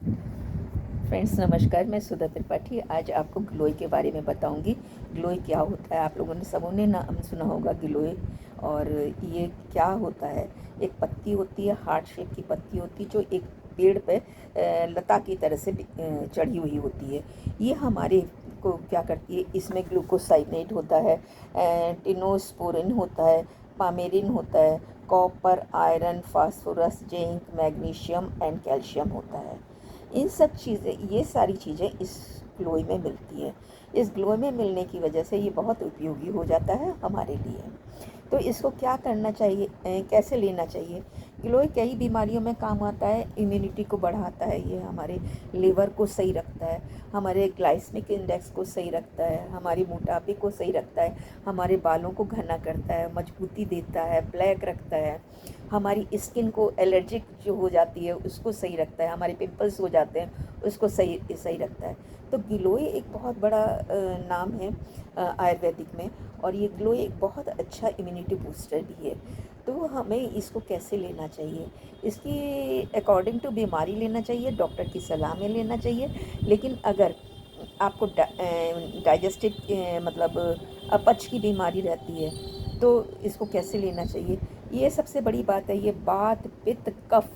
Friends नमस्कार, मैं सुधा त्रिपाठी आज आपको गिलोय के बारे में बताऊंगी। गिलोय क्या होता है? आप लोगों ने सबों ने नाम सुना होगा गिलोय। और ये क्या होता है? एक पत्ती होती है, हार्ट शेप की पत्ती होती है, जो एक पेड़ पे लता की तरह से चढ़ी हुई होती है। ये हमारे को क्या करती है? इसमें ग्लूकोसाइनेट होता है, टिनोस्पोरिन होता है, पामेरिन होता है, copper, iron, phosphorus, zinc, magnesium and calcium होता है। इन सब चीज़ें, ये सारी चीज़ें इस ग्लोई में मिलती हैं। इस ग्लोई में मिलने की वजह से ये बहुत उपयोगी हो जाता है हमारे लिए। तो इसको क्या करना चाहिए, कैसे लेना चाहिए? गिलोय कई बीमारियों में काम आता है। इम्यूनिटी को बढ़ाता है, ये हमारे लिवर को सही रखता है, हमारे ग्लाइसेमिक इंडेक्स को सही रखता है, हमारे मोटापे को सही रखता है, हमारे बालों को घना करता है, मजबूती देता है, ब्लैक रखता है, हमारी स्किन को एलर्जिक जो हो जाती है उसको सही रखता है, हमारे पिंपल्स हो जाते हैं उसको सही सही रखता है। तो गिलोय एक बहुत बड़ा नाम है आयुर्वेदिक में। और ये गिलोय एक बहुत अच्छा इम्यूनिटी बूस्टर भी है। तो हमें इसको कैसे लेना चाहिए? इसकी अकॉर्डिंग टू बीमारी लेना चाहिए, डॉक्टर की सलाह में लेना चाहिए। लेकिन अगर आपको डाइजेस्टिव मतलब अपच की बीमारी रहती है तो इसको कैसे लेना चाहिए? ये सबसे बड़ी बात है। ये वात पित्त कफ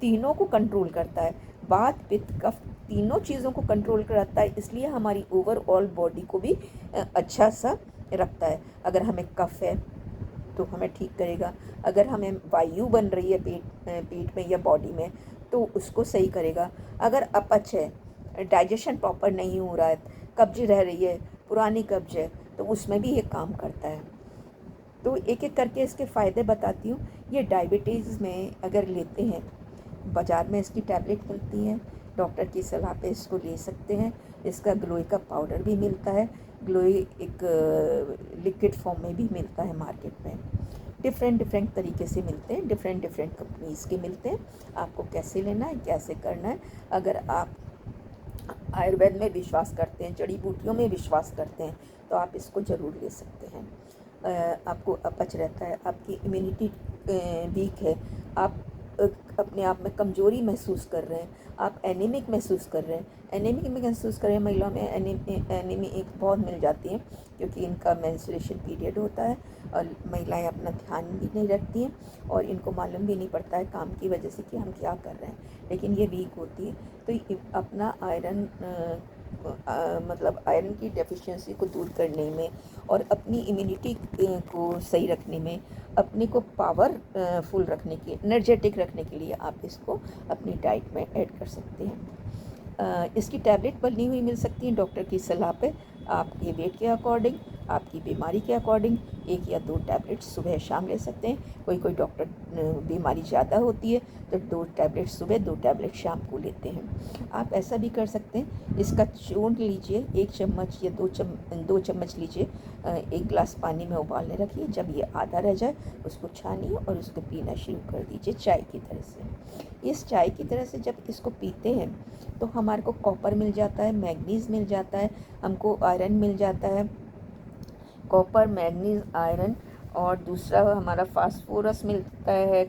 तीनों को कंट्रोल करता है। वात पित्त कफ तीनों चीज़ों को कंट्रोल करता है, इसलिए हमारी ओवरऑल बॉडी को भी अच्छा सा रखता है। अगर हमें कफ है तो हमें ठीक करेगा। अगर हमें वायु बन रही है पेट में या बॉडी में तो उसको सही करेगा। अगर अपच है, डाइजेशन प्रॉपर नहीं हो रहा है, कब्ज रह रही है, पुरानी कब्ज है, तो उसमें भी ये काम करता है। तो एक एक करके इसके फ़ायदे बताती हूँ। ये डायबिटीज़ में अगर लेते हैं, बाज़ार में इसकी टैबलेट मिलती हैं, डॉक्टर की सलाह पे इसको ले सकते हैं। इसका ग्लोई का पाउडर भी मिलता है। ग्लोई एक लिक्विड फॉर्म में भी मिलता है मार्केट में। डिफरेंट डिफरेंट तरीके से मिलते हैं, डिफरेंट डिफरेंट कंपनीज़ के मिलते हैं। आपको कैसे लेना है, कैसे करना है? अगर आप आयुर्वेद में विश्वास करते हैं, जड़ी बूटियों में विश्वास करते हैं, तो आप इसको ज़रूर ले सकते हैं। आपको अपच रहता है, आपकी इम्यूनिटी वीक है, आप अपने आप में कमज़ोरी महसूस कर रहे हैं, आप एनीमिक महसूस कर रहे हैं, एनीमिक महसूस कर रहे हैं। महिलाओं में एनीमी एक बहुत मिल जाती है क्योंकि इनका मेंस्ट्रुएशन पीरियड होता है और महिलाएं अपना ध्यान भी नहीं रखती हैं और इनको मालूम भी नहीं पड़ता है काम की वजह से कि हम क्या कर रहे हैं, लेकिन ये वीक होती है। तो अपना आयरन मतलब आयरन की डेफिशिएंसी को दूर करने में और अपनी इम्यूनिटी को सही रखने में, अपने को पावर फुल रखने के, एनर्जेटिक रखने के लिए आप इसको अपनी डाइट में ऐड कर सकते हैं। इसकी टैबलेट बनी हुई मिल सकती है डॉक्टर की सलाह पे। आपके वेट के अकॉर्डिंग, आपकी बीमारी के अकॉर्डिंग 1 या 2 टैबलेट सुबह शाम ले सकते हैं। कोई कोई डॉक्टर बीमारी ज़्यादा होती है तो 2 टैबलेट सुबह 2 टैबलेट शाम को लेते हैं। आप ऐसा भी कर सकते हैं, इसका चूर्ण लीजिए, 1 चम्मच या 2 चम्मच लीजिए, 1 गिलास पानी में उबालने रखिए। जब ये आधा रह जाए उसको छानिए और उसको पीना शुरू कर दीजिए चाय की तरह से। इस चाय की तरह से जब इसको पीते हैं तो हमारे को कॉपर मिल जाता है, मैग्नीज मिल जाता है, हमको आयरन मिल जाता है, कॉपर, मैग्नीज, आयरन। और दूसरा हमारा फास्फोरस मिलता है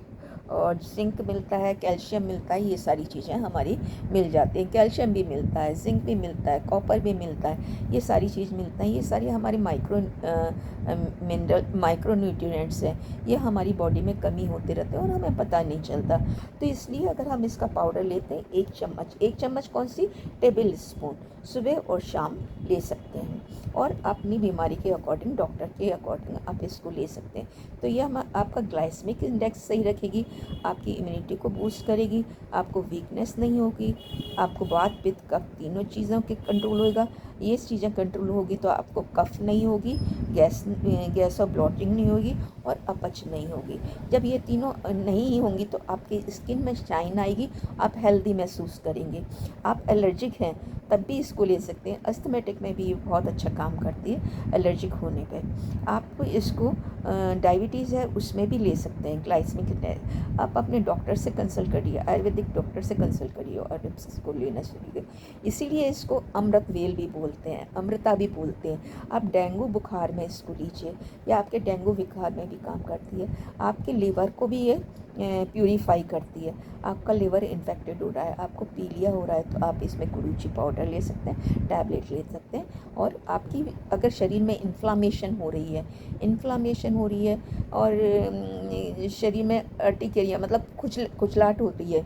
और जिंक मिलता है, कैल्शियम मिलता है। ये सारी चीज़ें हमारी मिल जाती हैं। कैल्शियम भी मिलता है, जिंक भी मिलता है, कॉपर भी मिलता है। ये सारी चीज़ मिलता है। ये सारी हमारी माइक्रो न्यूट्रिएंट्स हैं। ये हमारी बॉडी में कमी होते रहते हैं और हमें पता नहीं चलता। तो इसलिए अगर हम इसका पाउडर लेते हैं, 1 चम्मच कौन सी, टेबल स्पून सुबह और शाम ले सकते हैं। और अपनी बीमारी के अकॉर्डिंग, डॉक्टर के अकॉर्डिंग आप इसको ले सकते हैं। तो यह आपका ग्लाइसेमिक इंडेक्स सही रखेगी, आपकी इम्यूनिटी को बूस्ट करेगी, आपको वीकनेस नहीं होगी, आपको वात पित्त कफ तीनों चीज़ों के कंट्रोल होगा। ये चीज़ें कंट्रोल होगी तो आपको कफ नहीं होगी, गैस और ब्लॉटिंग नहीं होगी और अपच नहीं होगी। जब ये तीनों नहीं होंगी तो आपकी स्किन में शाइन आएगी, आप हेल्दी महसूस करेंगे। आप एलर्जिक हैं तब भी इसको ले सकते हैं। अस्थमेटिक में भी ये बहुत अच्छा काम करती है एलर्जिक होने पे। आप इसको डायबिटीज़ है उसमें भी ले सकते हैं। ग्लाइसेमिक आप अपने डॉक्टर से कंसल्ट करिए, आयुर्वेदिक डॉक्टर से कंसल्ट करिए और इसको लेना चाहिए। इसीलिए इसको अमृत वेल भी बोलते हैं, अमृता भी बोलते हैं। आप डेंगू बुखार में इसको लीजिए, या आपके डेंगू बुखार में भी काम करती है। आपके लीवर को भी ये प्यूरीफाई करती है। आपका लिवर इन्फेक्टेड हो रहा है, आपको पीलिया हो रहा है, तो आप इसमें गुरुची पाउडर ले सकते हैं, टैबलेट ले सकते हैं। और आपकी अगर शरीर में इन्फ्लामेशन हो रही है, और शरीर में अर्टिकेरिया मतलब खुजलाहट होती है,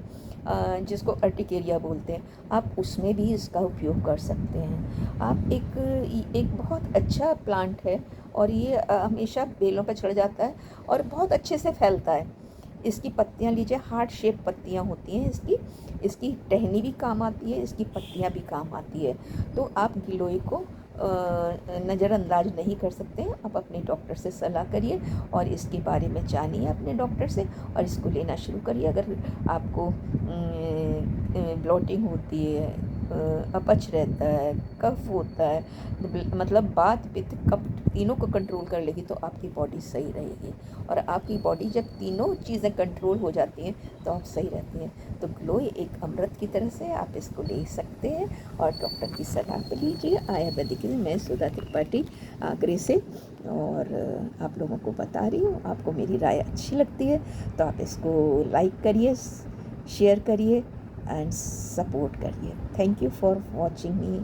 जिसको अर्टिकेरिया बोलते हैं, आप उसमें भी इसका उपयोग कर सकते हैं। आप एक बहुत अच्छा प्लांट है, और ये हमेशा बेलों पर चढ़ जाता है और बहुत अच्छे से फैलता है। इसकी पत्तियां लीजिए, हार्ट शेप पत्तियां होती हैं इसकी टहनी भी काम आती है, इसकी पत्तियां भी काम आती है। तो आप गिलोय को नज़रअंदाज नहीं कर सकते हैं। आप अपने डॉक्टर से सलाह करिए और इसके बारे में जानिए अपने डॉक्टर से, और इसको लेना शुरू करिए। अगर आपको ब्लोटिंग होती है, अपच रहता है, कफ होता है, मतलब बात पित्त कफ तीनों को कंट्रोल कर लेगी, तो आपकी बॉडी सही रहेगी। और आपकी बॉडी जब तीनों चीज़ें कंट्रोल हो जाती हैं तो आप सही रहती हैं। तो ग्लोय एक अमृत की तरह से आप इसको ले सकते हैं, और डॉक्टर की सलाह पे लीजिए। आयुर्वेदिक में मैं सुधा त्रिपाठी आगरे से, और आप लोगों को बता रही हूँ। आपको मेरी राय अच्छी लगती है तो आप इसको लाइक करिए, शेयर करिए एंड सपोर्ट करिए। Thank you for watching me.